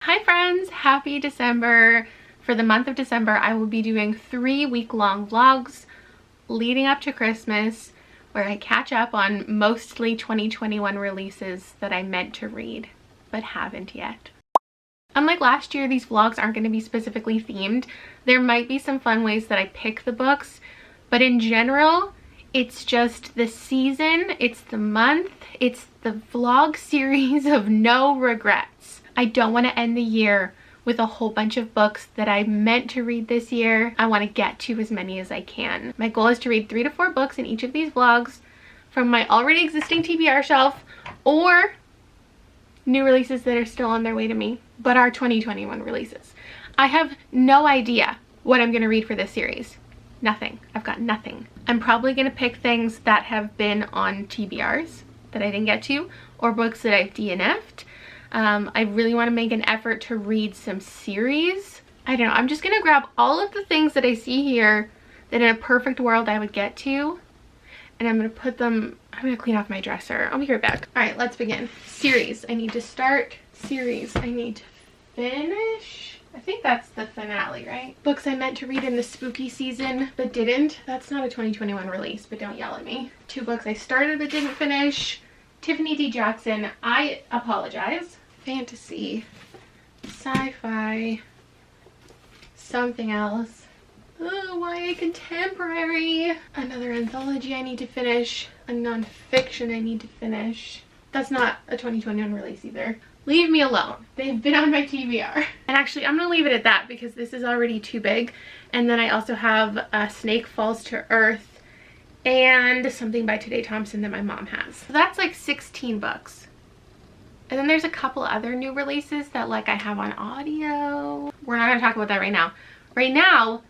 Hi friends, happy December. For the month of December, I will be doing 3 week-long vlogs leading up to Christmas where I catch up on mostly 2021 releases that I meant to read but haven't yet. Unlike last year, these vlogs aren't going to be specifically themed. There might be some fun ways that I pick the books, but in general, it's just the season, it's the month, it's the vlog series of no regrets. I don't want to end the year with a whole bunch of books that I meant to read this year. I want to get to as many as I can. My goal is to read 3 to 4 books in each of these vlogs from my already existing TBR shelf or new releases that are still on their way to me, but are 2021 releases. I have no idea what I'm going to read for this series. Nothing. I've got nothing. I'm probably going to pick things that have been on TBRs that I didn't get to, or books that I've DNF'd. I really want to make an effort to read some series. I don't know. I'm just going to grab all of the things that I see here that in a perfect world I would get to, and I'm going to put them, I'm going to clean off my dresser. I'll be right back. All right, let's begin. Series. I need to start. Series. I need to finish. I think that's the finale, right? Books I meant to read in the spooky season but didn't. That's not a 2021 release, but don't yell at me. 2 books I started but didn't finish. Tiffany D. Jackson, I apologize. Fantasy, sci-fi, something else. Oh, YA contemporary. Another anthology I need to finish. A non-fiction I need to finish. That's not a 2021 release either. Leave me alone. They've been on my TBR. And actually, I'm gonna leave it at that because this is already too big. And then I also have Snake Falls to Earth and something by Today Thompson that my mom has. So that's like 16 books. And then there's a couple other new releases that like I have on audio. We're not gonna talk about that right now. Right now,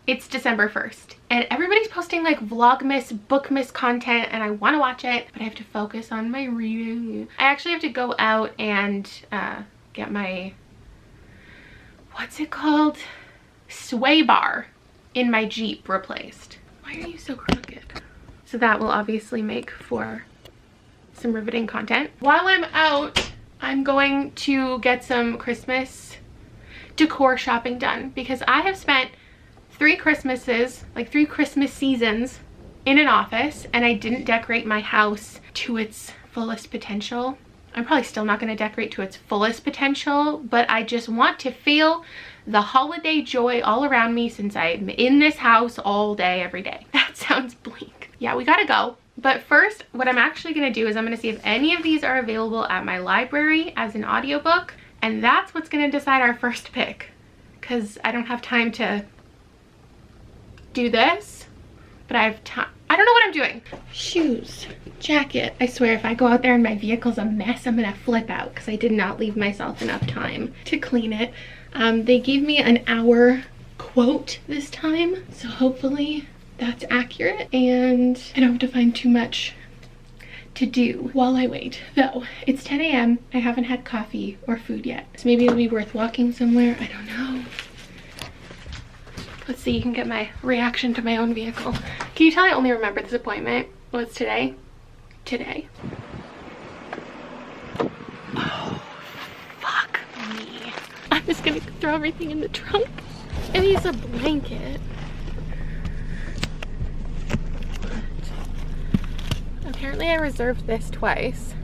it's December 1st. And everybody's posting like Vlogmas, Bookmas content and I wanna watch it, but I have to focus on my reading. I actually have to go out and get my, what's it called? Sway bar in my Jeep replaced. Why are you so crooked? So that will obviously make for some riveting content. While I'm out, I'm going to get some Christmas decor shopping done because I have spent 3 Christmases, like 3 Christmas seasons in an office, and I didn't decorate my house to its fullest potential. I'm probably still not going to decorate to its fullest potential, but I just want to feel the holiday joy all around me since I'm in this house all day, every day. That sounds bleak. Yeah, we gotta go. But first, what I'm actually going to do is I'm going to see if any of these are available at my library as an audiobook, and that's what's going to decide our first pick, because I don't have time to do this, but I have time. I don't know what I'm doing. Shoes, jacket. I swear if I go out there and my vehicle's a mess, I'm going to flip out because I did not leave myself enough time to clean it. They gave me an hour quote this time, so hopefully that's accurate and I don't have to find too much to do while I wait. Though it's 10 a.m. I haven't had coffee or food yet, so maybe it'll be worth walking somewhere. I don't know. Let's see, you can get my reaction to my own vehicle. Can you tell I only remember this appointment? Well, it's today. Today. Oh, fuck me. I'm just gonna throw everything in the trunk. And use a blanket. Apparently I reserved this twice.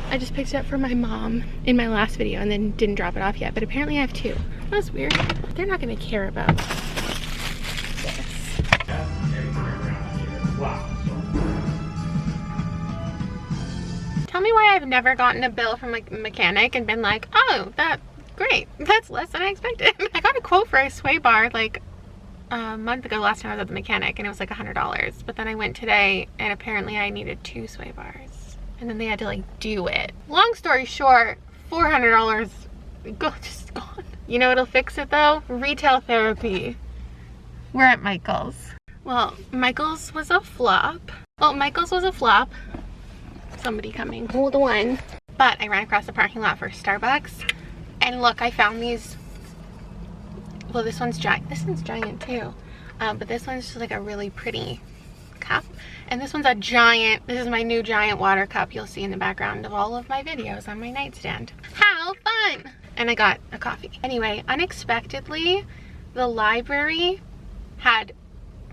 I just picked it up from my mom in my last video and then didn't drop it off yet, but apparently I have 2. That's weird. They're not gonna care about this. Tell me why I've never gotten a bill from like a mechanic and been like, oh, that's great. That's less than I expected. I got a quote for a sway bar like a month ago last time I was at the mechanic and it was like $100, but then I went today and apparently I needed 2 sway bars and then they had to like do it. Long story short, $400 just gone. You know what'll fix it though? Retail therapy. We're at Michael's. Well, Michael's was a flop. Well, Michael's was a flop. Somebody coming. Hold on. But I ran across the parking lot for Starbucks and look, I found these. Well, this one's giant. This one's giant too. But this one's just like a really pretty cup. And this one's a giant, this is my new giant water cup you'll see in the background of all of my videos on my nightstand. How fun! and I got a coffee. Anyway, unexpectedly, the library had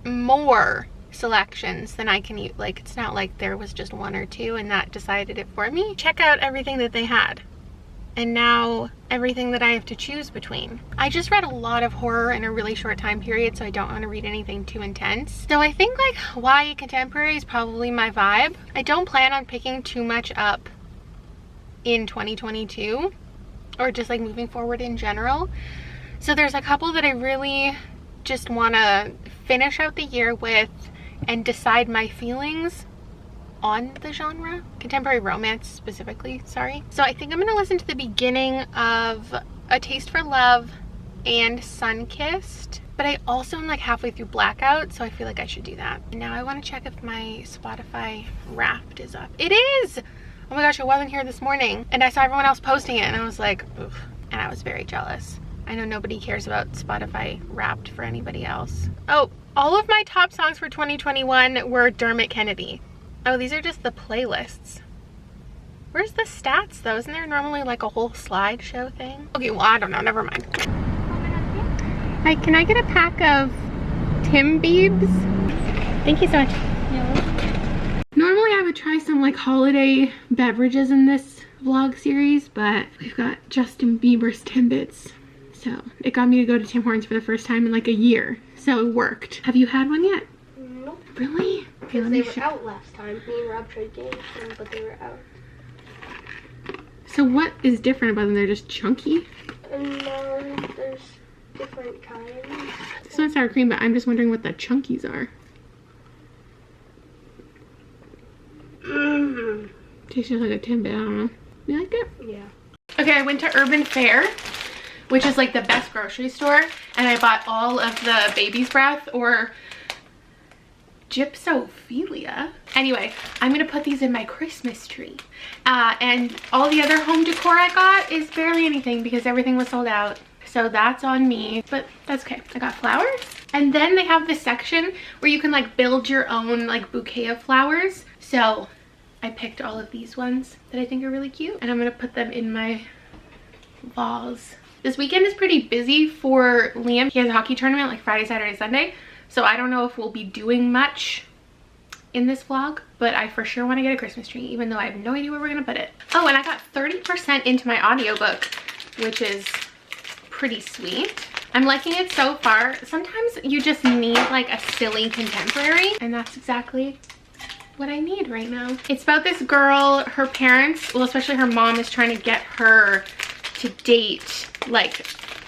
more selections than I can eat. Like, it's not like there was just one or two and that decided it for me. Check out everything that they had. And now everything that I have to choose between. I just read a lot of horror in a really short time period, so I don't want to read anything too intense. So I think like YA contemporary is probably my vibe. I don't plan on picking too much up in 2022 or just like moving forward in general. So there's a couple that I really just want to finish out the year with and decide my feelings on the genre, contemporary romance specifically, sorry. So I think I'm gonna listen to the beginning of A Taste for Love and Sunkissed, but I also am like halfway through Blackout, so I feel like I should do that. And now I want to check if my Spotify Wrapped is up. It is! Oh my gosh, I wasn't here this morning and I saw everyone else posting it and I was like, oof, and I was very jealous. I know nobody cares about Spotify Wrapped for anybody else. Oh, all of my top songs for 2021 were Dermot Kennedy. Oh, these are just the playlists. Where's the stats though? Isn't there normally like a whole slideshow thing? Okay, well, I don't know, never mind. Hi, can I get a pack of timbits? Thank you so much. Yeah. Normally I would try some like holiday beverages in this vlog series, but we've got Justin Bieber's Timbits. So it got me to go to Tim Hortons for the first time in like a year. So it worked. Have you had one yet? Nope. Really? Because they were out last time. Me and Rob tried getting them, but they were out. So what is different about them? They're just chunky? No, there's different kinds. This one's sour cream, but I'm just wondering what the chunkies are. Tastes just like a Timbit, I don't know. You liked it? Yeah. Okay, I went to Urban Fare, which is like the best grocery store, and I bought all of the baby's breath or gypsophilia. Anyway, I'm gonna put these in my Christmas tree. And all the other home decor I got is barely anything because everything was sold out. So that's on me, but that's okay. I got flowers. And then they have this section where you can like build your own like bouquet of flowers. So I picked all of these ones that I think are really cute and I'm gonna put them in my vase. This weekend is pretty busy for Liam. He has a hockey tournament like Friday, Saturday, Sunday. So I don't know if we'll be doing much in this vlog, but I for sure want to get a Christmas tree, even though I have no idea where we're gonna put it. Oh, and I got 30% into my audiobook, which is pretty sweet. I'm liking it so far. Sometimes you just need like a silly contemporary, and that's exactly what I need right now. It's about this girl, her parents, well, especially her mom, is trying to get her to date like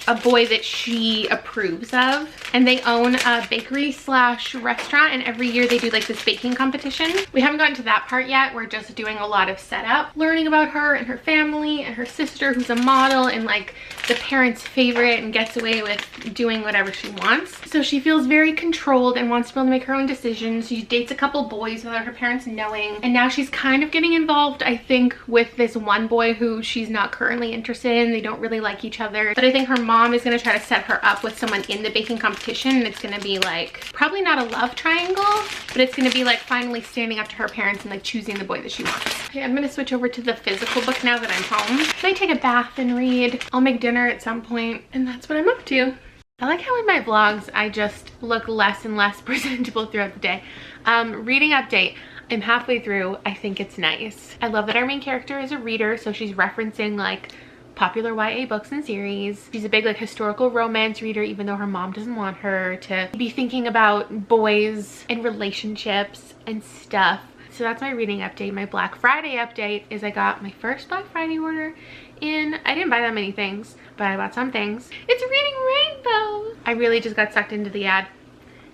a boy that she approves of, and they own a bakery slash restaurant, and every year they do like this baking competition. We haven't gotten to that part yet. We're just doing a lot of setup, learning about her and her family and her sister who's a model and like the parents' favorite and gets away with doing whatever she wants. So she feels very controlled and wants to be able to make her own decisions. She dates a couple boys without her parents knowing, and now she's kind of getting involved, I think, with this one boy who she's not currently interested in. They don't really like each other, but I think her mom is going to try to set her up with someone in the baking competition, and it's going to be like probably not a love triangle, but it's going to be like finally standing up to her parents and like choosing the boy that she wants. Okay, I'm going to switch over to the physical book now that I'm home. I take a bath and read. I'll make dinner at some point, and that's what I'm up to. I like how in my vlogs I just look less and less presentable throughout the day. Reading update. I'm halfway through. I think it's nice. I love that our main character is a reader, so she's referencing like popular YA books and series. She's a big like historical romance reader, even though her mom doesn't want her to be thinking about boys and relationships and stuff. So that's my reading update. My Black Friday update is I got my first Black Friday order in. I didn't buy that many things, but I bought some things. It's Reading Rainbow. I really just got sucked into the ad.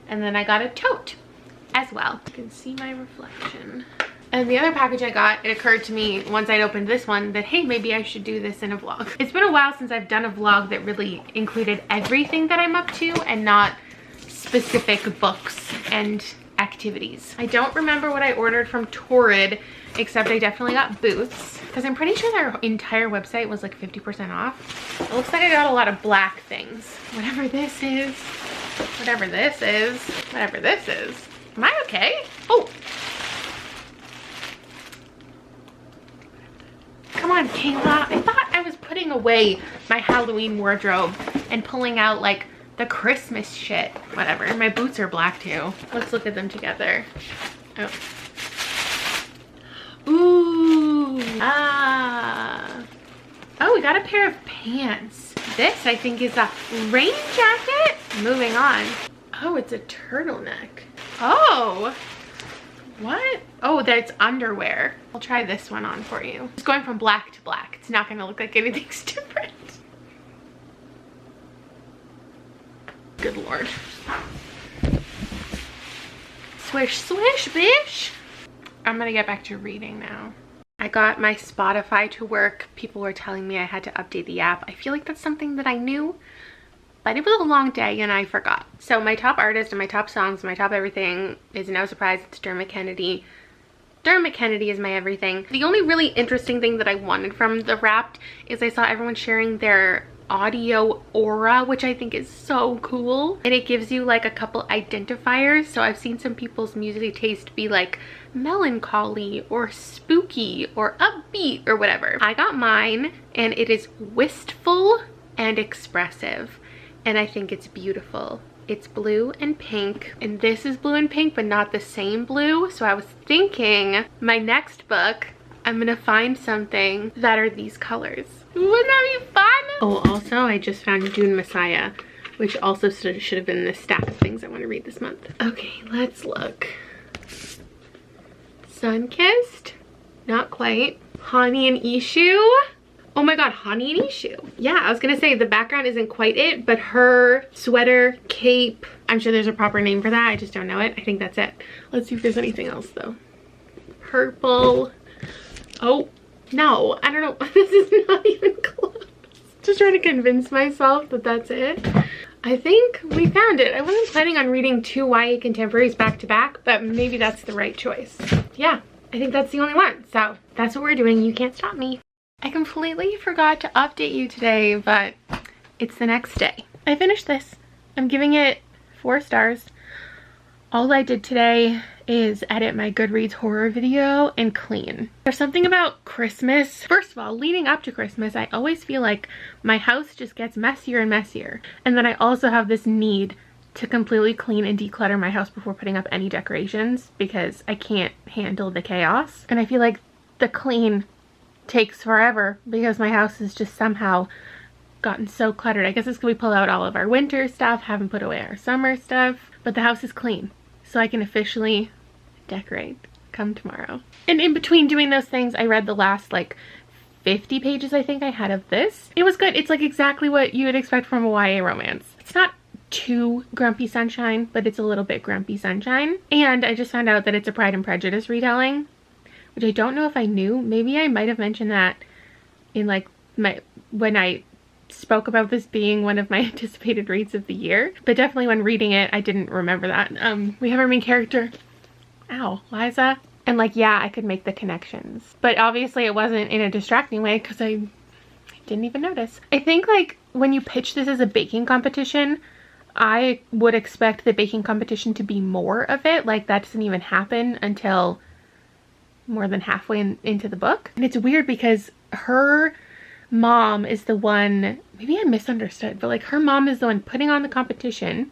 And then I got a tote as well. You can see my reflection. And the other package I got, it occurred to me once I'd opened this one that, hey, maybe I should do this in a vlog. It's been a while since I've done a vlog that really included everything that I'm up to and not specific books and activities. I don't remember what I ordered from Torrid, except I definitely got boots, because I'm pretty sure their entire website was like 50% off. It looks like I got a lot of black things. Whatever this is, whatever this is, whatever this is. Am I okay? Oh! Come on, Kayla. I thought I was putting putting away my Halloween wardrobe and pulling out like the Christmas shit. Whatever. My boots are black too. Let's look at them together. Oh. Ooh. Ah. Oh, we got a pair of pants. This, I think, is a rain jacket. Moving on. Oh, it's a turtleneck. Oh. What? Oh, that's underwear. I'll try this one on for you. It's going from black to black. It's not gonna look like anything's different. Good Lord. Swish, swish, bitch. I'm gonna get back to reading now. I got my Spotify to work. People were telling me I had to update the app. I feel like that's something that I knew, but it was a long day and I forgot. So my top artist and my top songs, my top everything is no surprise. It's Dermot Kennedy. Dermot Kennedy is my everything. The only really interesting thing that I wanted from the Wrapped is I saw everyone sharing their audio aura, which I think is so cool, and it gives you like a couple identifiers. So I've seen some people's music taste be like melancholy or spooky or upbeat or whatever. I got mine and it is wistful and expressive, and I think it's beautiful. It's blue and pink, and this is blue and pink but not the same blue. So I was thinking my next book I'm gonna find something that are these colors. Wouldn't that be fun? Oh, also I just found Dune Messiah, which also should have been in the stack of things I want to read this month. Okay, let's look. Sunkissed? Not quite. Hani and Ishu? Oh my god, Hani and Ishu. Yeah, I was gonna say the background isn't quite it, but her sweater, cape, I'm sure there's a proper name for that, I just don't know it. I think that's it. Let's see if there's anything else though. Purple. Oh, no, I don't know. This is not even close. Just trying to convince myself that that's it. I think we found it. I wasn't planning on reading 2 YA contemporaries back to back, but maybe that's the right choice. Yeah, I think that's the only one. So that's what we're doing. You can't stop me. I completely forgot to update you today, but it's the next day. I finished this. I'm giving it 4 stars. All I did today is edit my Goodreads horror video and clean. There's something about Christmas. First of all, leading up to Christmas, I always feel like my house just gets messier and messier. And then I also have this need to completely clean and declutter my house before putting up any decorations because I can't handle the chaos. And I feel like the clean takes forever because my house has just somehow gotten so cluttered. I guess it's because we pull out all of our winter stuff, haven't put away our summer stuff, but the house is clean. So I can officially decorate come tomorrow. And in between doing those things, I read the last like 50 pages I think I had of this. It was good. It's like exactly what you would expect from a YA romance. It's not too Grumpy Sunshine, but it's a little bit Grumpy Sunshine. And I just found out that it's a Pride and Prejudice retelling, which I don't know if I knew. Maybe I might have mentioned that in like when I spoke about this being one of my anticipated reads of the year, but definitely when reading it I didn't remember that. We have our main character, Liza, and like, yeah, I could make the connections, but obviously it wasn't in a distracting way because I didn't even notice. I think like when you pitch this as a baking competition, I would expect the baking competition to be more of it. Like that doesn't even happen until more than halfway into the book. And it's weird because her mom is the one, maybe I misunderstood, but like her mom is the one putting on the competition,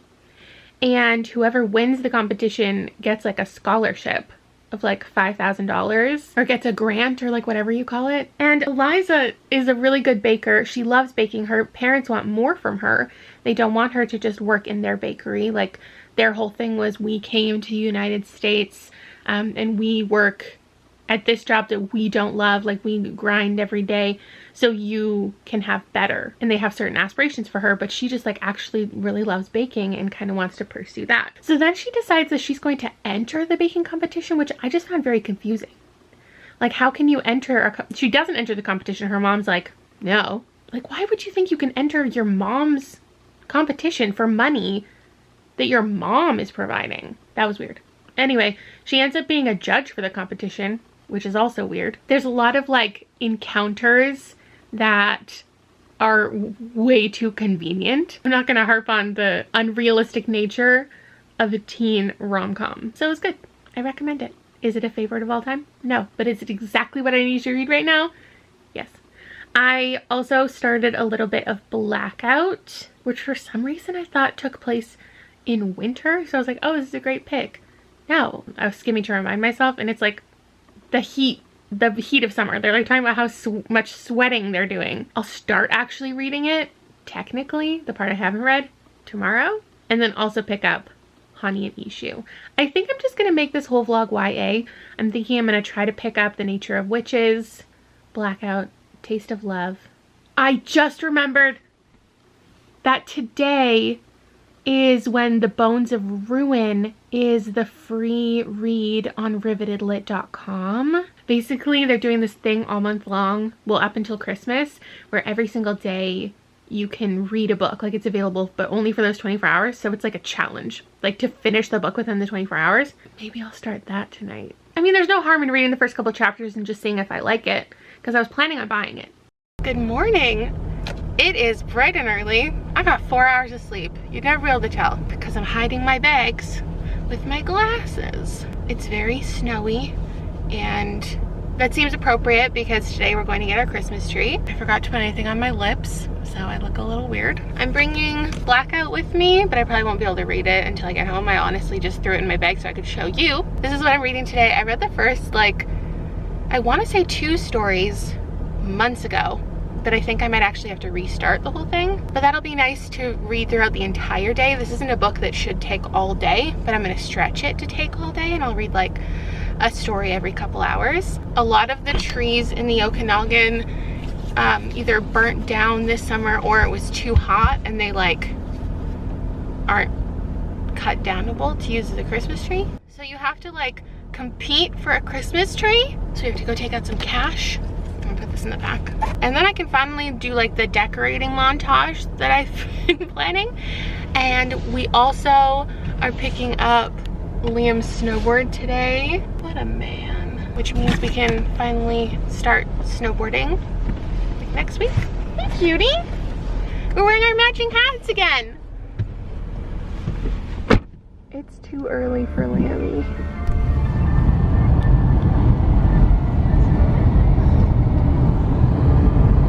and whoever wins the competition gets like a scholarship of like $5,000 or gets a grant or like whatever you call it. And Eliza is a really good baker. She loves baking. Her parents want more from her. They don't want her to just work in their bakery. Like their whole thing was, we came to the United States and we work at this job that we don't love, like we grind every day so you can have better. And they have certain aspirations for her, but she just like actually really loves baking and kind of wants to pursue that. So then she decides that she's going to enter the baking competition, which I just found very confusing. Like, how can you enter she doesn't enter the competition. Her mom's like, no. Like, why would you think you can enter your mom's competition for money that your mom is providing? That was weird. Anyway, she ends up being a judge for the competition, which is also weird. There's a lot of like encounters that are way too convenient. I'm not gonna harp on the unrealistic nature of a teen rom-com. So it was good. I recommend it. Is it a favorite of all time? No, but is it exactly what I need to read right now? Yes. I also started a little bit of Blackout, which for some reason I thought took place in winter. So I was like, oh, this is a great pick. No, I was skimming to remind myself, and it's like the heat of summer. They're like talking about how much sweating they're doing. I'll start actually reading it, technically, the part I haven't read, tomorrow, and then also pick up Honey and Issue. I think I'm just gonna make this whole vlog YA. I'm thinking I'm gonna try to pick up The Nature of Witches, Blackout, Taste of Love. I just remembered that today is when The Bones of Ruin is the free read on rivetedlit.com. Basically, they're doing this thing all month long, well, up until Christmas, where every single day you can read a book. Like, it's available, but only for those 24 hours. So it's like a challenge, like to finish the book within the 24 hours. Maybe I'll start that tonight. I mean, there's no harm in reading the first couple chapters and just seeing if I like it, because I was planning on buying it. Good morning. It is bright and early. I got 4 hours of sleep. You'd never be able to tell because I'm hiding my bags with my glasses. It's very snowy, and that seems appropriate because today we're going to get our Christmas tree. I forgot to put anything on my lips, so I look a little weird. I'm bringing Blackout with me, but I probably won't be able to read it until I get home. I honestly just threw it in my bag so I could show you. This is what I'm reading today. I read the first, like, I want to say 2 stories months ago, but I think I might actually have to restart the whole thing. But that'll be nice to read throughout the entire day. This isn't a book that should take all day, but I'm gonna stretch it to take all day, and I'll read like a story every couple hours. A lot of the trees in the Okanagan either burnt down this summer or it was too hot and they like aren't cut downable to use as a Christmas tree. So you have to like compete for a Christmas tree. So you have to go take out some cash. I'm gonna put this in the back. And then I can finally do like the decorating montage that I've been planning. And we also are picking up Liam's snowboard today. What a man. Which means we can finally start snowboarding like next week. Hey, cutie. We're wearing our matching hats again. It's too early for Lammy.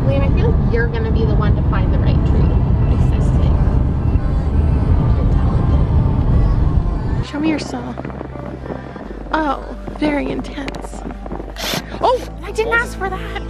Liam, I feel like you're gonna be the one to find the right tree. Fix this thing. You're talented. Show me your saw. Oh, very intense. Oh, I didn't ask for that.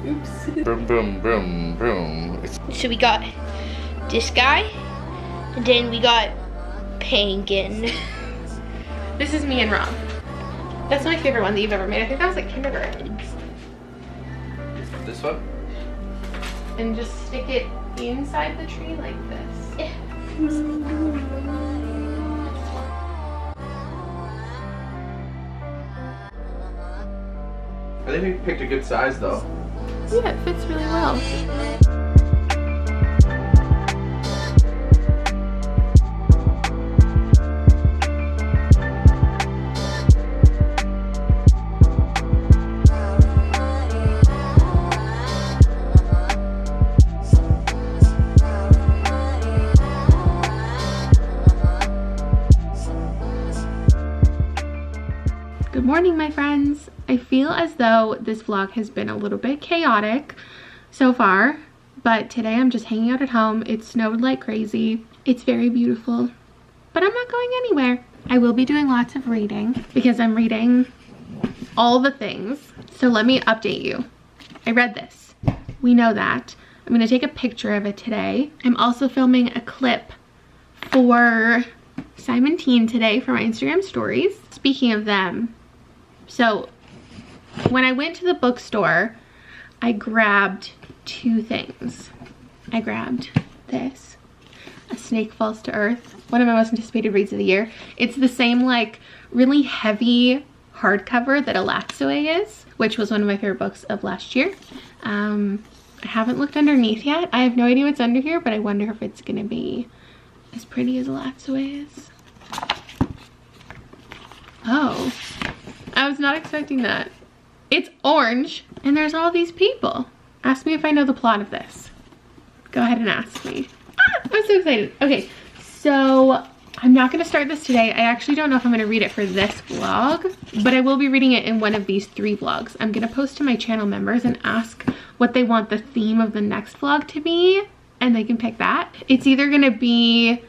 Oops. Boom, boom, boom, boom. So we got this guy, and then we got Penguin. This is me and Rob. That's my favorite one that you've ever made. I think that was like kindergarten. This one? and just stick it inside the tree like this. I think we picked a good size though. Yeah, it fits really well. Good morning, my friends. I feel as though this vlog has been a little bit chaotic so far, but today I'm just hanging out at home. It snowed like crazy. It's very beautiful, but I'm not going anywhere. I will be doing lots of reading because I'm reading all the things. So let me update you. I read this. We know that. I'm gonna take a picture of it today. I'm also filming a clip for Simon Teen today for my Instagram stories. Speaking of them, so when I went to the bookstore, I grabbed two things. I grabbed this, A Snake Falls to Earth, one of my most anticipated reads of the year. It's the same like really heavy hardcover that Alaxue is, which was one of my favorite books of last year. I haven't looked underneath yet. I have no idea what's under here, but I wonder if it's gonna be as pretty as Alaxue is. Oh, I was not expecting that. It's orange and there's all these people. Ask me if I know the plot of this. Go ahead and ask me. I'm so excited. Okay, so I'm not gonna start this today. I actually don't know if I'm gonna read it for this vlog, but I will be reading it in one of these 3 vlogs. I'm gonna post to my channel members and ask what they want the theme of the next vlog to be, and they can pick that. It's either gonna be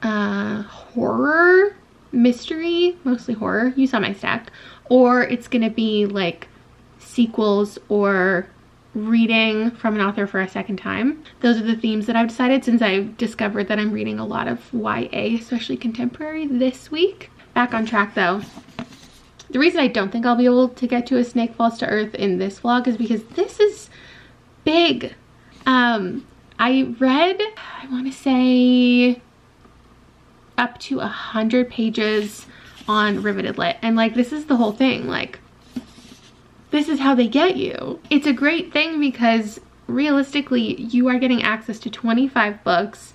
horror, mystery, mostly horror, you saw my stack, or it's gonna be like sequels or reading from an author for a second time. Those are the themes that I've decided since I've discovered that I'm reading a lot of YA, especially contemporary, this week. Back on track though. The reason I don't think I'll be able to get to A Snake Falls to Earth in this vlog is because this is big. I read, I want to say up to 100 pages on Riveted Lit, and like this is the whole thing. Like this is how they get you. It's a great thing because realistically you are getting access to 25 books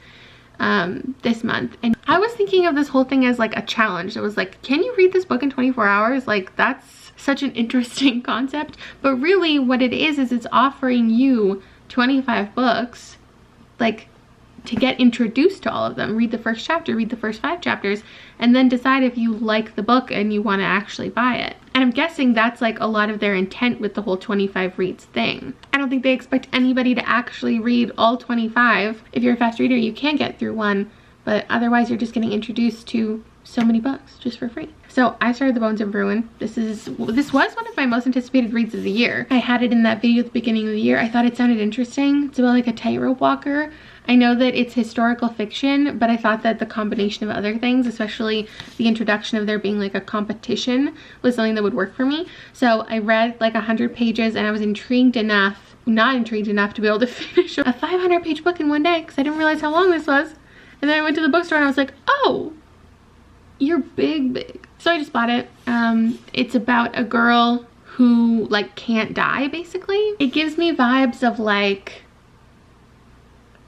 this month, and I was thinking of this whole thing as like a challenge. It was like, can you read this book in 24 hours? Like that's such an interesting concept, but really what it is it's offering you 25 books like to get introduced to all of them. Read the first chapter, read the first 5 chapters, and then decide if you like the book and you want to actually buy it. And I'm guessing that's like a lot of their intent with the whole 25 reads thing. I don't think they expect anybody to actually read all 25. If you're a fast reader, you can get through one, but otherwise you're just getting introduced to so many books just for free. So I started The Bones of Ruin. This was one of my most anticipated reads of the year. I had it in that video at the beginning of the year. I thought it sounded interesting. It's about like a tightrope walker. I know that it's historical fiction, but I thought that the combination of other things, especially the introduction of there being like a competition, was something that would work for me. So I read like 100 pages and I was intrigued enough, not intrigued enough to be able to finish a 500-page book in one day because I didn't realize how long this was. And then I went to the bookstore and I was like, oh, you're big. So I just bought it. It's about a girl who like can't die basically. It gives me vibes of like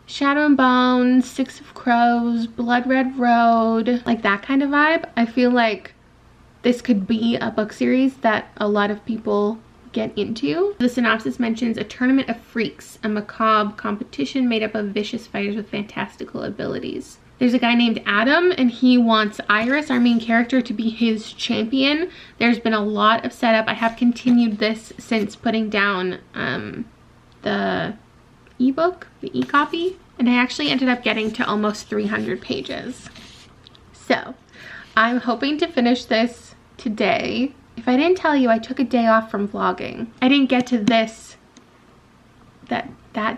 Shadow and Bone, Six of Crows, Blood Red Road, like that kind of vibe. I feel like this could be a book series that a lot of people get into. The synopsis mentions a tournament of freaks, a macabre competition made up of vicious fighters with fantastical abilities. There's a guy named Adam and he wants Iris, our main character, to be his champion. There's been a lot of setup. I have continued this since putting down the ebook, the e-copy, and I actually ended up getting to almost 300 pages. So I'm hoping to finish this today. If I didn't tell you, I took a day off from vlogging. I didn't get to this that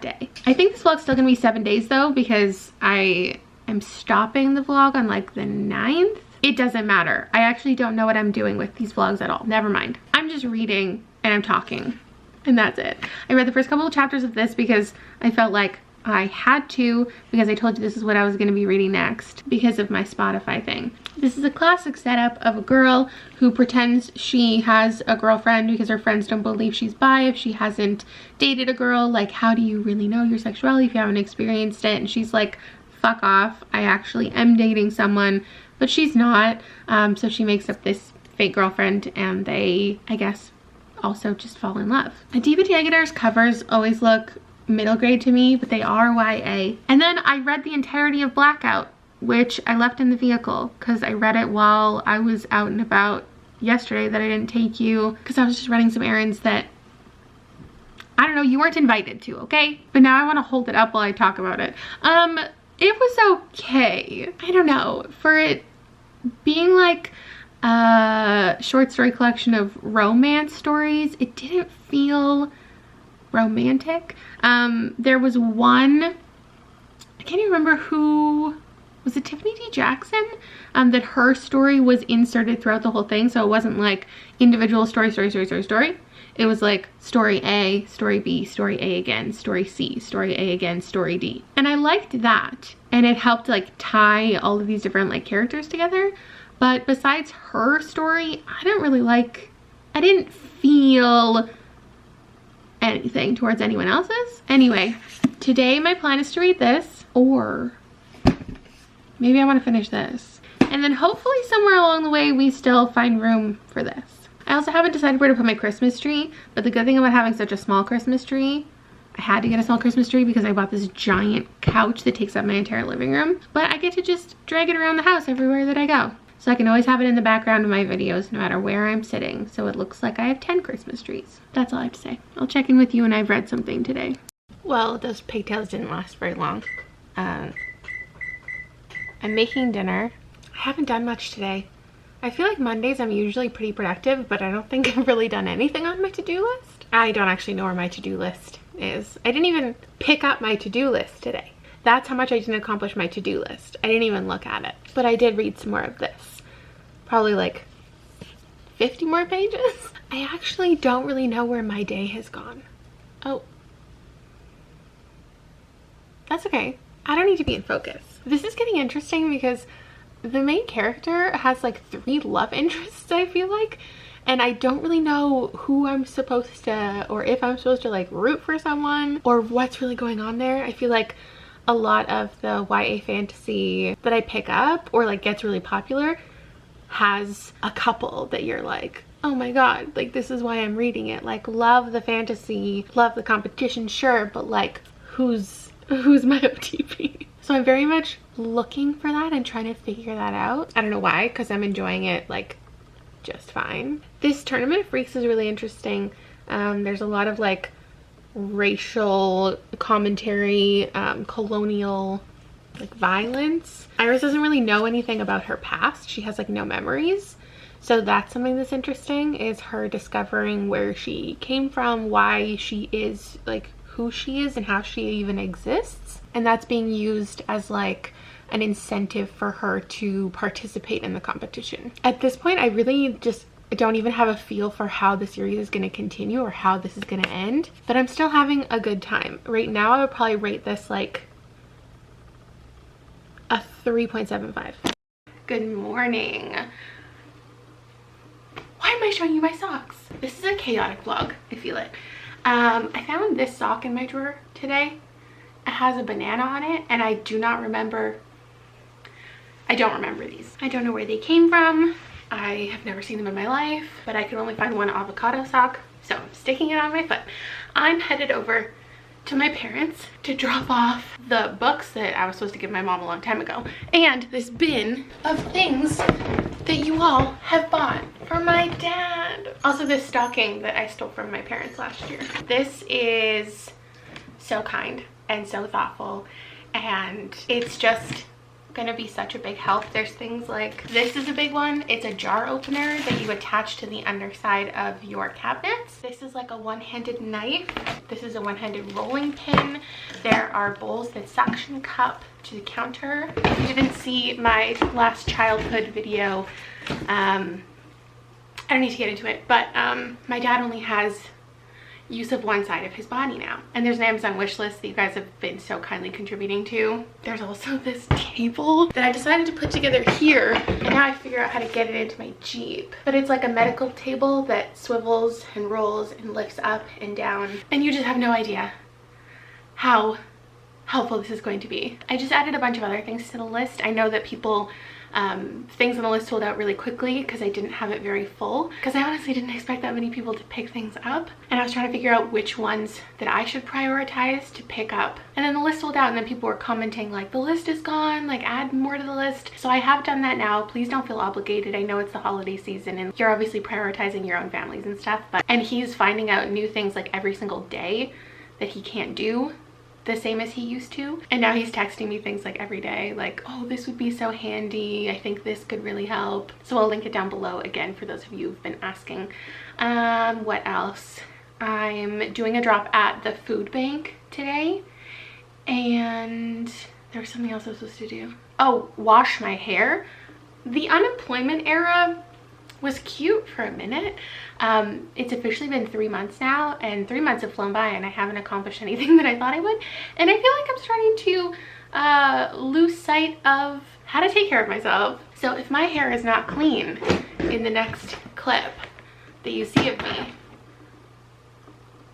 day. I think this vlog's still gonna be 7 days though, because I am stopping the vlog on like the 9th. It doesn't matter. I actually don't know what I'm doing with these vlogs at all. Never mind. I'm just reading and I'm talking. And that's it. I read the first couple of chapters of this because I felt like I had to, because I told you this is what I was going to be reading next because of my Spotify thing. This is a classic setup of a girl who pretends she has a girlfriend because her friends don't believe she's bi if she hasn't dated a girl. Like, how do you really know your sexuality if you haven't experienced it? And she's like, fuck off, I actually am dating someone, but she's not. So she makes up this fake girlfriend and they, I guess, also just fall in love. The DVD Editor's covers always look middle grade to me, but they are YA. And then I read the entirety of Blackout, which I left in the vehicle because I read it while I was out and about yesterday that I didn't take you because I was just running some errands that, I don't know, you weren't invited to, okay? But now I want to hold it up while I talk about it. It was okay. I don't know, for it being like a short story collection of romance stories, it didn't feel romantic. There was one, I can't even remember who, was it Tiffany D. Jackson? That her story was inserted throughout the whole thing, so it wasn't like individual story. It was like story A, story B, story A again, story C, story A again, story D. And I liked that, and it helped like tie all of these different like characters together. But besides her story, I didn't feel anything towards anyone else's. Anyway, today my plan is to read this, or maybe I want to finish this, and then hopefully somewhere along the way we still find room for this. I also haven't decided where to put my Christmas tree, but the good thing about having such a small Christmas tree, I had to get a small Christmas tree because I bought this giant couch that takes up my entire living room, but I get to just drag it around the house everywhere that I go. So I can always have it in the background of my videos no matter where I'm sitting, so it looks like I have 10 Christmas trees. That's all I have to say. I'll check in with you when I've read something today. Well, those pigtails didn't last very long. I'm making dinner. I haven't done much today. I feel like Mondays I'm usually pretty productive, but I don't think I've really done anything on my to-do list. I don't actually know where my to-do list is. I didn't even pick up my to-do list today. That's how much I didn't accomplish my to-do list. I didn't even look at it. But I did read some more of this. Probably like 50 more pages. I actually don't really know where my day has gone. Oh. That's okay. I don't need to be in focus. This is getting interesting because the main character has like 3 love interests, I feel like. And I don't really know who I'm supposed to, or if I'm supposed to like root for someone, or what's really going on there. I feel like a lot of the YA fantasy that I pick up or like gets really popular has a couple that you're like, oh my god, like this is why I'm reading it. Like, love the fantasy, love the competition, sure, but like who's my OTP? So I'm very much looking for that and trying to figure that out. I don't know why, because I'm enjoying it like just fine. This Tournament of Freaks is really interesting. There's a lot of like racial commentary, colonial like violence. Iris doesn't really know anything about her past. She has like no memories. So that's something that's interesting, is her discovering where she came from, why she is like who she is, and how she even exists. And that's being used as like an incentive for her to participate in the competition. At this point, I really just don't even have a feel for how the series is going to continue or how this is going to end, but I'm still having a good time. Right now, I would probably rate this like a 3.75. Good morning. Why am I showing you my socks? This is a chaotic vlog, I feel it. I found this sock in my drawer today. It has a banana on it, and I don't remember these. I don't know where they came from. I have never seen them in my life, but I could only find one avocado sock, so I'm sticking it on my foot. I'm headed over to my parents to drop off the books that I was supposed to give my mom a long time ago, and this bin of things that you all have bought for my dad. Also this stocking that I stole from my parents last year. This is so kind and so thoughtful, and it's just gonna be such a big help. There's things like, this is a big one. It's a jar opener that you attach to the underside of your cabinets. This is like a one-handed knife. This is a one-handed rolling pin. There are bowls that suction cup to the counter. If you didn't see my last childhood video, I don't need to get into it, but my dad only has use of one side of his body now. And there's an Amazon wish list that you guys have been so kindly contributing to. There's also this table that I decided to put together here, and now I figure out how to get it into my Jeep. But it's like a medical table that swivels and rolls and lifts up and down, and you just have no idea how helpful this is going to be. I just added a bunch of other things to the list. I know that people things on the list sold out really quickly because I didn't have it very full, because I honestly didn't expect that many people to pick things up, and I was trying to figure out which ones that I should prioritize to pick up. And then the list sold out, and then people were commenting like, the list is gone, like add more to the list. So I have done that now. Please don't feel obligated. I know it's the holiday season and you're obviously prioritizing your own families and stuff, and he's finding out new things like every single day that he can't do the same as he used to. And now he's texting me things like every day, like, oh, this would be so handy, I think this could really help. So I'll link it down below again for those of you who've been asking. What else? I'm doing a drop at the food bank today, and there was something else I was supposed to do. Oh, wash my hair. The unemployment era was cute for a minute. It's officially been 3 months now, and 3 months have flown by and I haven't accomplished anything that I thought I would. And I feel like I'm starting to lose sight of how to take care of myself. So if my hair is not clean in the next clip that you see of me,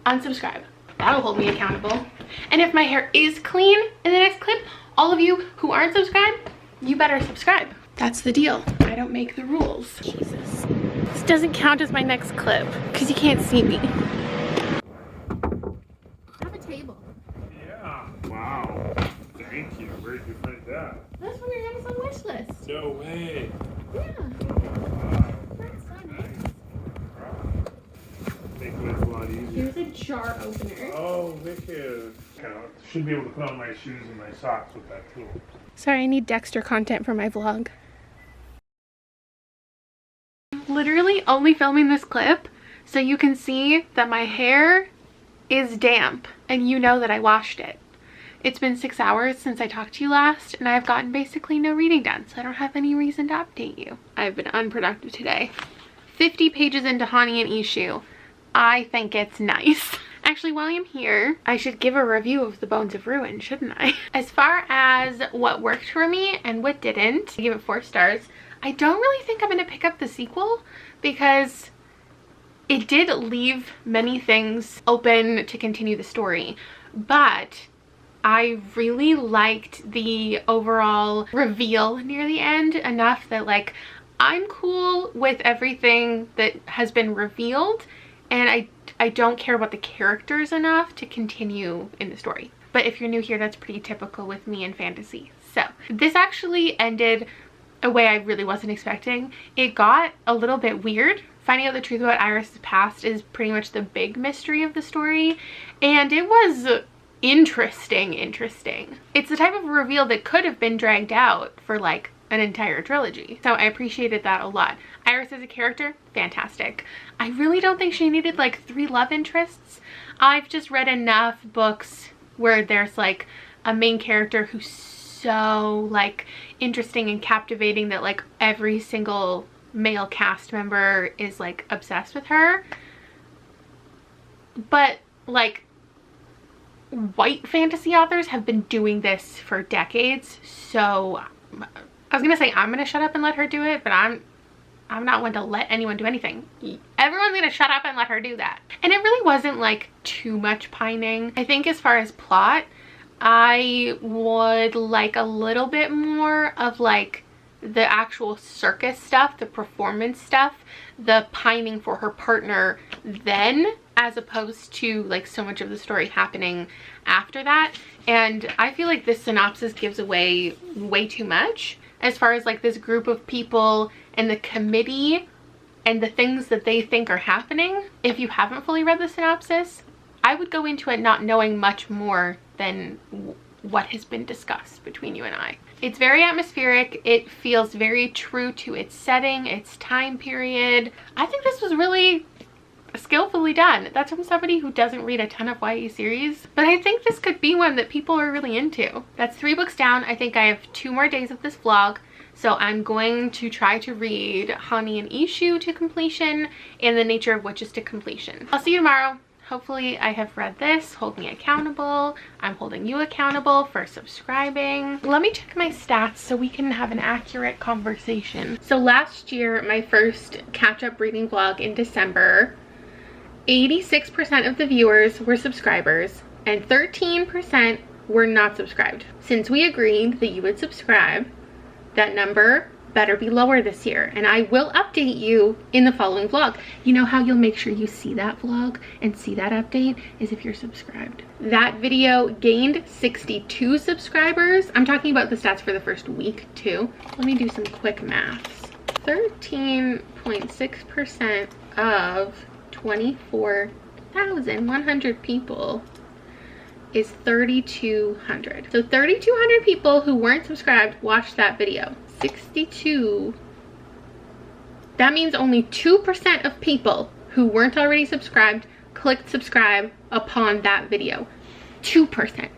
unsubscribe. That'll hold me accountable. And if my hair is clean in the next clip, all of you who aren't subscribed, you better subscribe. That's the deal. I don't make the rules. Jesus. This doesn't count as my next clip because you can't see me. Have a table. Yeah. Wow. Thank you. Where did you find that? That's from your Amazon wish list. No way. Yeah. Wow. That's so nice. Make life a lot easier. Here's a jar opener. Oh, wicked. Should be able to put on my shoes and my socks with that tool. Sorry, I need Dexter content for my vlog. Literally only filming this clip so you can see that my hair is damp and you know that I washed it. It's been 6 hours since I talked to you last, and I've gotten basically no reading done, so I don't have any reason to update you. I've been unproductive today. 50 pages into Hani and Ishu. I think it's nice. Actually, while I'm here, I should give a review of The Bones of Ruin, shouldn't I? As far as what worked for me and what didn't, I give it 4 stars. I don't really think I'm going to pick up the sequel because it did leave many things open to continue the story, but I really liked the overall reveal near the end enough that like I'm cool with everything that has been revealed, and I don't care about the characters enough to continue in the story. But if you're new here, that's pretty typical with me in fantasy. So this actually ended a way I really wasn't expecting. It got a little bit weird. Finding out the truth about Iris's past is pretty much the big mystery of the story, and it was interesting. It's the type of reveal that could have been dragged out for like an entire trilogy, so I appreciated that a lot. Iris as a character, fantastic. I really don't think she needed like 3 love interests. I've just read enough books where there's like a main character who's so like interesting and captivating that like every single male cast member is like obsessed with her. But like white fantasy authors have been doing this for decades, so I was gonna say I'm gonna shut up and let her do it, but I'm not one to let anyone do anything. Everyone's gonna shut up and let her do that. And it really wasn't like too much pining. I think as far as plot, I would like a little bit more of like the actual circus stuff, the performance stuff, the pining for her partner then, as opposed to like so much of the story happening after that. And I feel like this synopsis gives away way too much as far as like this group of people and the committee and the things that they think are happening. If you haven't fully read the synopsis, I would go into it not knowing much more than what has been discussed between you and I. It's very atmospheric. It feels very true to its setting, its time period. I think this was really skillfully done. That's from somebody who doesn't read a ton of YA series, but I think this could be one that people are really into. That's 3 books down. I think I have 2 more days of this vlog, so I'm going to try to read Hani and Ishu to completion and The Nature of Witches to completion. I'll see you tomorrow. Hopefully I have read this. Hold me accountable. I'm holding you accountable for subscribing. Let me check my stats so we can have an accurate conversation. So last year, my first catch-up reading vlog in December, 86% of the viewers were subscribers and 13% were not subscribed. Since we agreed that you would subscribe, that number better be lower this year, and I will update you in the following vlog. You know how you'll make sure you see that vlog and see that update is if you're subscribed. That video gained 62 subscribers. I'm talking about the stats for the first week too. Let me do some quick maths. 13.6% of 24,100 people is 3,200. So 3,200 people who weren't subscribed watched that video. 62. That means only 2% of people who weren't already subscribed clicked subscribe upon that video. 2%.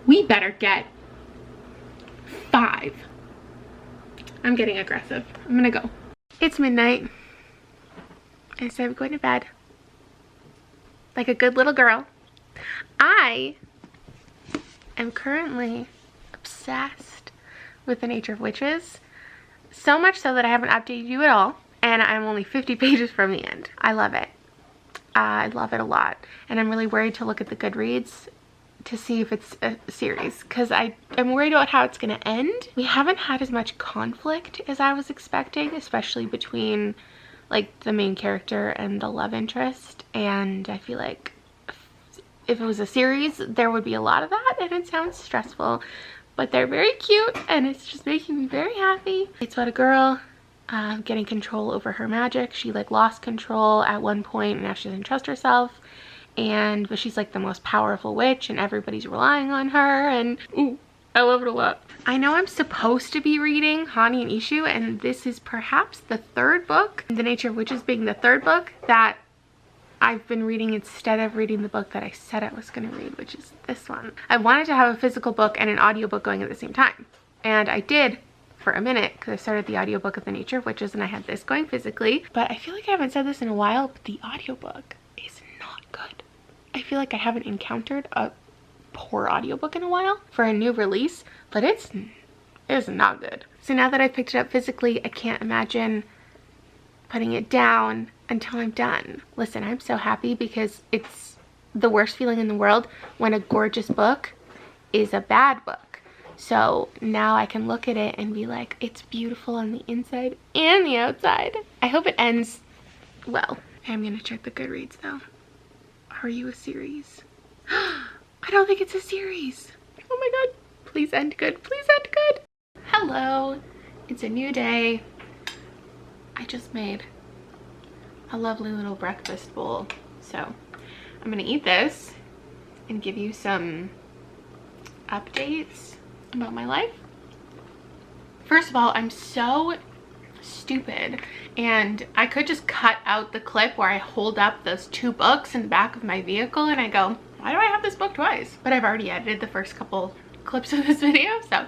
We better get 5. I'm getting aggressive. I'm gonna go. It's midnight. Instead of going to bed like a good little girl, I am currently obsessed with the nature of witches. So much so that I haven't updated you at all, and I'm only 50 pages from the end. I love it. I love it a lot, and I'm really worried to look at the Goodreads to see if it's a series, because I'm worried about how it's going to end. We haven't had as much conflict as I was expecting, especially between like the main character and the love interest, and I feel like if it was a series there would be a lot of that, and it sounds stressful, but they're very cute and it's just making me very happy. It's about a girl getting control over her magic. She like lost control at one point and now she doesn't trust herself, but she's like the most powerful witch and everybody's relying on her, and ooh, I love it a lot. I know I'm supposed to be reading Hani and Ishu, and this is perhaps the third book, The Nature of Witches being the third book, that I've been reading instead of reading the book that I said I was going to read, which is this one. I wanted to have a physical book and an audiobook going at the same time, and I did for a minute because I started the audiobook of The Nature of Witches and I had this going physically, but I feel like I haven't said this in a while, but the audiobook is not good. I feel like I haven't encountered a poor audiobook in a while for a new release, but it's not good. So now that I've picked it up physically, I can't imagine putting it down until I'm done. Listen, I'm so happy because it's the worst feeling in the world when a gorgeous book is a bad book. So now I can look at it and be like, it's beautiful on the inside and the outside. I hope it ends well. I'm gonna check the Goodreads though. Are you a series? I don't think it's a series. Oh my god. Please end good. Please end good. Hello. It's a new day. I just made a lovely little breakfast bowl. So I'm gonna eat this and give you some updates about my life. First of all, I'm so stupid, and I could just cut out the clip where I hold up those 2 books in the back of my vehicle and I go, why do I have this book twice? But I've already edited the first couple clips of this video, so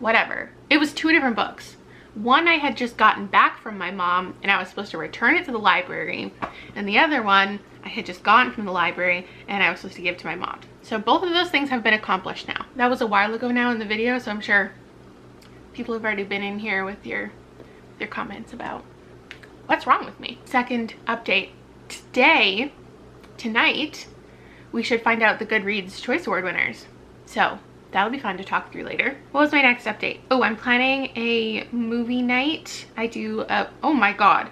whatever. It was 2 different books. One I had just gotten back from my mom and I was supposed to return it to the library, and the other one I had just gotten from the library and I was supposed to give to my mom. So both of those things have been accomplished now. That was a while ago now in the video, so I'm sure people have already been in here with your comments about what's wrong with me. Second update. Tonight, we should find out the Goodreads Choice Award winners. So that'll be fun to talk through later. What was my next update? Oh, I'm planning a movie night. Oh my god.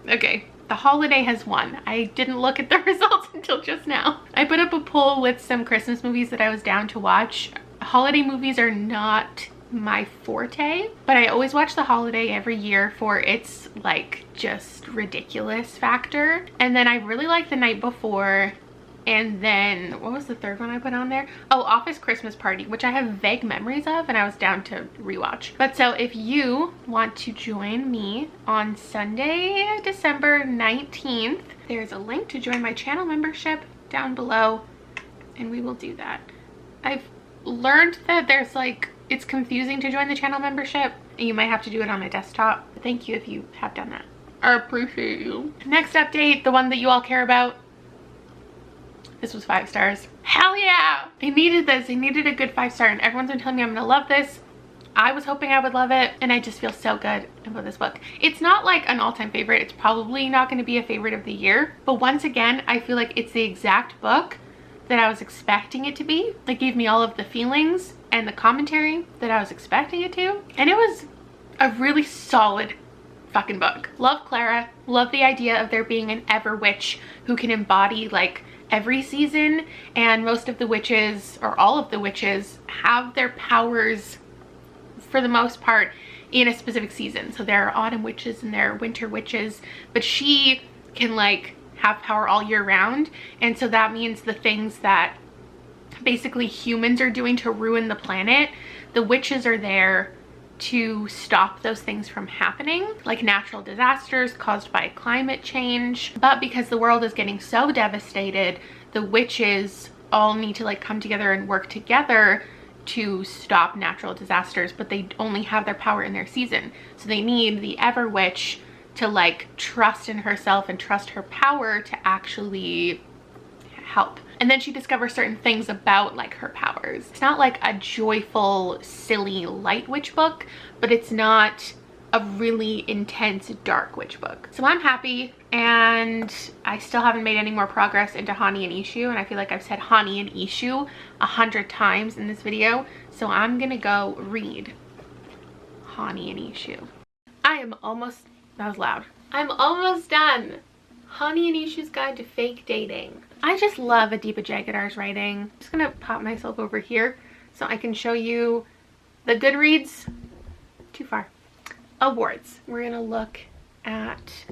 Okay, The Holiday has won. I didn't look at the results until just now. I put up a poll with some Christmas movies that I was down to watch. Holiday movies are not my forte, but I always watch The Holiday every year for its like just ridiculous factor. And then I really like The Night Before. And then, what was the third one I put on there? Oh, Office Christmas Party, which I have vague memories of and I was down to rewatch. But so if you want to join me on Sunday, December 19th, there's a link to join my channel membership down below and we will do that. I've learned that there's like, it's confusing to join the channel membership and you might have to do it on a desktop. Thank you if you have done that. I appreciate you. Next update, the one that you all care about. This was 5 stars. Hell yeah! I needed this. I needed a good 5 star, and everyone's been telling me I'm gonna love this. I was hoping I would love it, and I just feel so good about this book. It's not like an all-time favorite. It's probably not going to be a favorite of the year, but once again, I feel like it's the exact book that I was expecting it to be. It gave me all of the feelings and the commentary that I was expecting it to, and it was a really solid fucking book. Love Clara. Love the idea of there being an ever witch who can embody like every season, and most of the witches, or all of the witches, have their powers for the most part in a specific season. So there are autumn witches and there are winter witches, but she can like have power all year round. And so that means the things that basically humans are doing to ruin the planet, the witches are there to stop those things from happening, like natural disasters caused by climate change. But because the world is getting so devastated, the witches all need to like come together and work together to stop natural disasters, but they only have their power in their season. So they need the Ever Witch to like trust in herself and trust her power to actually help. And then she discovers certain things about like her powers. It's not like a joyful, silly light witch book, but it's not a really intense dark witch book. So I'm happy, and I still haven't made any more progress into Hani and Ishu, and I feel like I've said Hani and Ishu 100 times in this video, so I'm gonna go read Hani and Ishu. I am almost, that was loud. I'm almost done. Hani and Ishu's Guide to Fake Dating. I just love Adiba Jagidar's writing. I'm just gonna pop myself over here so I can show you the Goodreads. Too far. Awards. We're gonna look at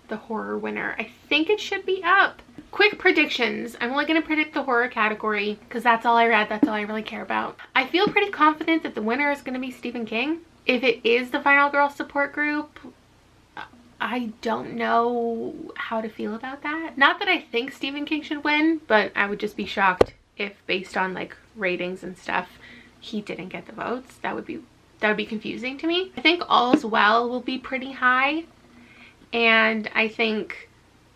the horror winner. I think it should be up. Quick predictions. I'm only gonna predict the horror category because that's all I read. That's all I really care about. I feel pretty confident that the winner is gonna be Stephen King. If it is the Final Girl support group, I don't know how to feel about that. Not that I think Stephen King should win, but I would just be shocked if, based on like ratings and stuff, he didn't get the votes. That would be confusing to me. I think All's Well will be pretty high, and I think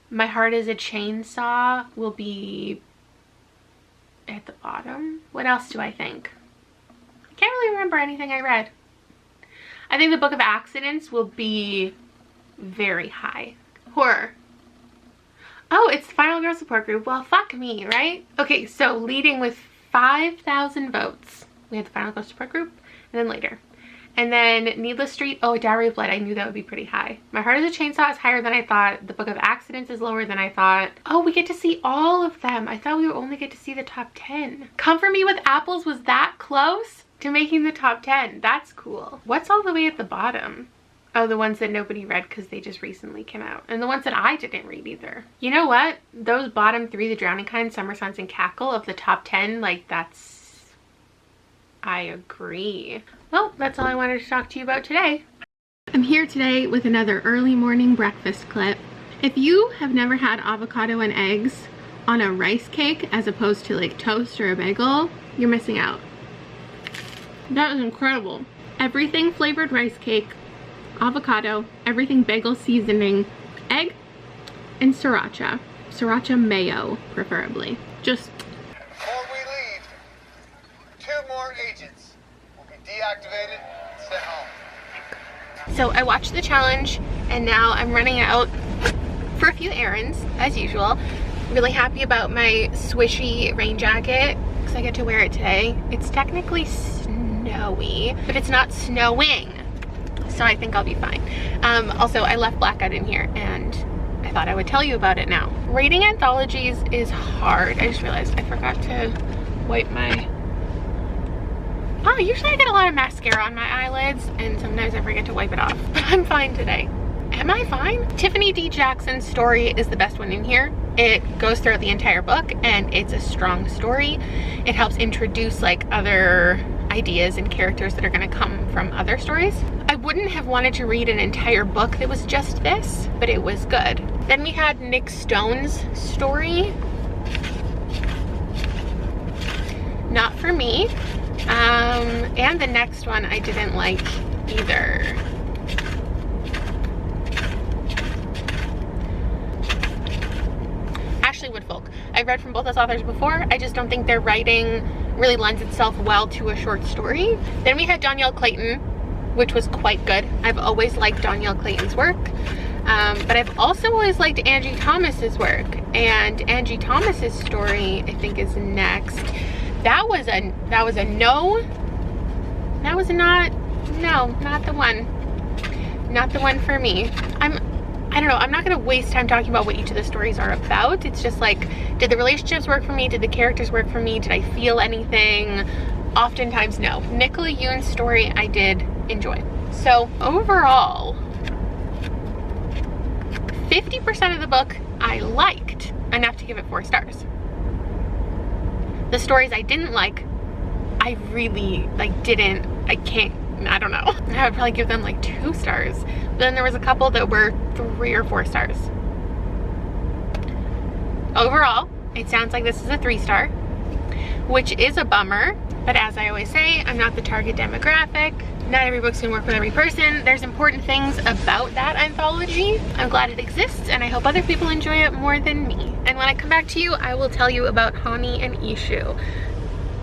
My Heart is a Chainsaw will be at the bottom. What else do I think? I can't really remember anything I read. I think the Book of Accidents will be very high. Horror. Oh, it's the Final Girl support group. Well, fuck me, right? Okay, so leading with 5,000 votes, we had the Final Girl support group, and then later. And then Needless Street, oh, Diary of Blood, I knew that would be pretty high. My Heart is a Chainsaw is higher than I thought. The Book of Accidents is lower than I thought. Oh, we get to see all of them. I thought we would only get to see the top 10. Comfort Me with Apples was that close to making the top 10. That's cool. What's all the way at the bottom? Oh, the ones that nobody read because they just recently came out. And the ones that I didn't read either. You know what? Those bottom 3, The Drowning Kind, Summer Suns, and Cackle of the top 10, like that's... I agree. Well, that's all I wanted to talk to you about today. I'm here today with another early morning breakfast clip. If you have never had avocado and eggs on a rice cake as opposed to like toast or a bagel, you're missing out. That was incredible. Everything flavored rice cake, avocado, everything bagel seasoning, egg, and sriracha. Sriracha mayo, preferably. Just... Before we leave, 2 more agents will be deactivated and sent home. So I watched the challenge, and now I'm running out for a few errands, as usual. Really happy about my swishy rain jacket, because I get to wear it today. It's technically snowy, but it's not snowing, so I think I'll be fine. Also, I left Blackout in here, and I thought I would tell you about it now. Reading anthologies is hard. I just realized I forgot to wipe my... Oh, usually I get a lot of mascara on my eyelids, and sometimes I forget to wipe it off. But I'm fine today. Am I fine? Tiffany D. Jackson's story is the best one in here. It goes throughout the entire book, and it's a strong story. It helps introduce like other ideas and characters that are going to come from other stories. I wouldn't have wanted to read an entire book that was just this, but it was good. Then we had Nick Stone's story. Not for me. And the next one I didn't like either. Ashley Woodfolk. I've read from both those authors before. I just don't think their writing really lends itself well to a short story. Then we had Danielle Clayton, which was quite good. I've always liked Danielle Clayton's work. But I've also always liked Angie Thomas's work, and Angie Thomas's story I think is next. That was a no. That was not the one. Not the one for me. I don't know, I'm not gonna waste time talking about what each of the stories are about. It's just like, did the relationships work for me? Did the characters work for me? Did I feel anything? Oftentimes no. Nicola Yoon's story I did enjoy. So overall, 50% of the book I liked enough to give it 4 stars. The stories I didn't like, I really I don't know. I would probably give them like 2 stars. But then there was a couple that were 3 or 4 stars. Overall, it sounds like this is a 3-star, which is a bummer. But as I always say, I'm not the target demographic. Not every book's gonna work with every person. There's important things about that anthology. I'm glad it exists, and I hope other people enjoy it more than me. And when I come back to you, I will tell you about Hani and Ishu.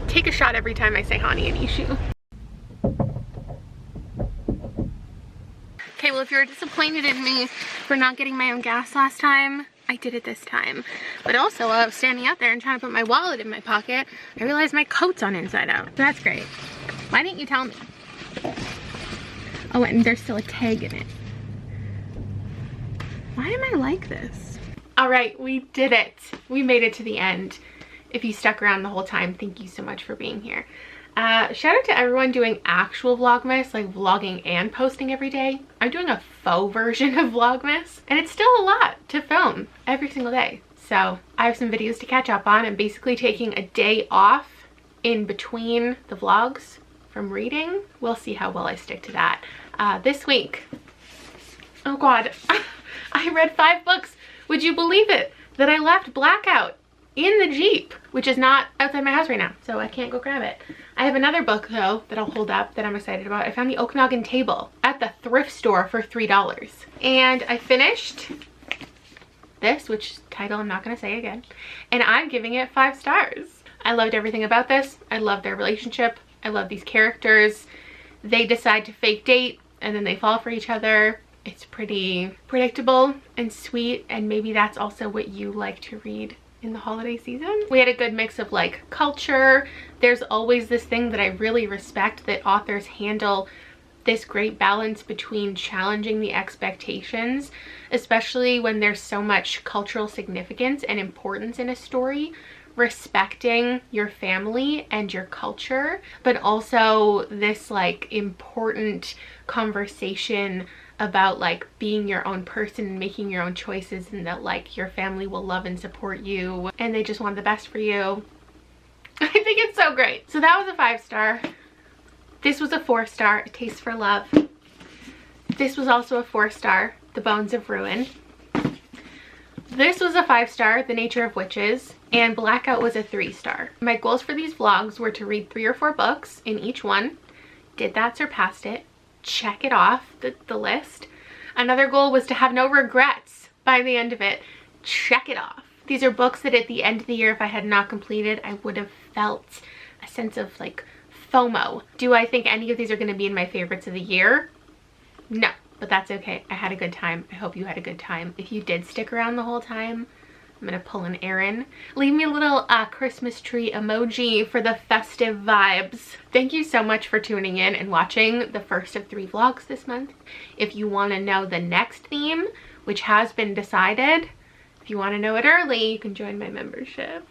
Take a shot every time I say Hani and Ishu. Okay, well, if you're disappointed in me for not getting my own gas last time, I did it this time. But also, while I was standing out there and trying to put my wallet in my pocket, I realized my coat's on inside out. So that's great. Why didn't you tell me? Oh, and there's still a tag in it. Why am I like this? All right, we did it. We made it to the end. If you stuck around the whole time, thank you so much for being here. Shout out to everyone doing actual Vlogmas, like vlogging and posting every day. I'm doing a faux version of Vlogmas, and it's still a lot to film every single day. So I have some videos to catch up on. I'm basically taking a day off in between the vlogs from reading. We'll see how well I stick to that. This week, oh God, I read 5 books. Would you believe it? That I left Blackout in the Jeep, which is not outside my house right now, so I can't go grab it. I have another book though that I'll hold up that I'm excited about. I found the Okanagan Table at the thrift store for $3. And I finished this, which title I'm not gonna say again, and I'm giving it 5 stars. I loved everything about this. I love their relationship. I love these characters. They decide to fake date and then they fall for each other. It's pretty predictable and sweet, and maybe that's also what you like to read in the holiday season. We had a good mix of like culture. There's always this thing that I really respect, that authors handle this great balance between challenging the expectations, especially when there's so much cultural significance and importance in a story, respecting your family and your culture, but also this like important conversation about like being your own person and making your own choices, and that like your family will love and support you and they just want the best for you. I think it's so great. So that was a 5-star. This was a 4-star, A Taste for Love. This was also a 4-star, The Bones of Ruin. This was a 5-star, The Nature of Witches, and Blackout was a 3-star. My goals for these vlogs were to read 3 or 4 books in each one. Did that, surpassed it. Check it off the list. Another goal was to have no regrets by the end of it. Check it off. These are books that at the end of the year, if I had not completed, I would have felt a sense of like FOMO. Do I think any of these are going to be in my favorites of the year? No, but that's okay. I had a good time. I hope you had a good time. If you did stick around the whole time, I'm gonna pull an Erin. Leave me a little Christmas tree emoji for the festive vibes. Thank you so much for tuning in and watching the first of 3 vlogs this month. If you want to know the next theme, which has been decided, if you want to know it early, you can join my membership.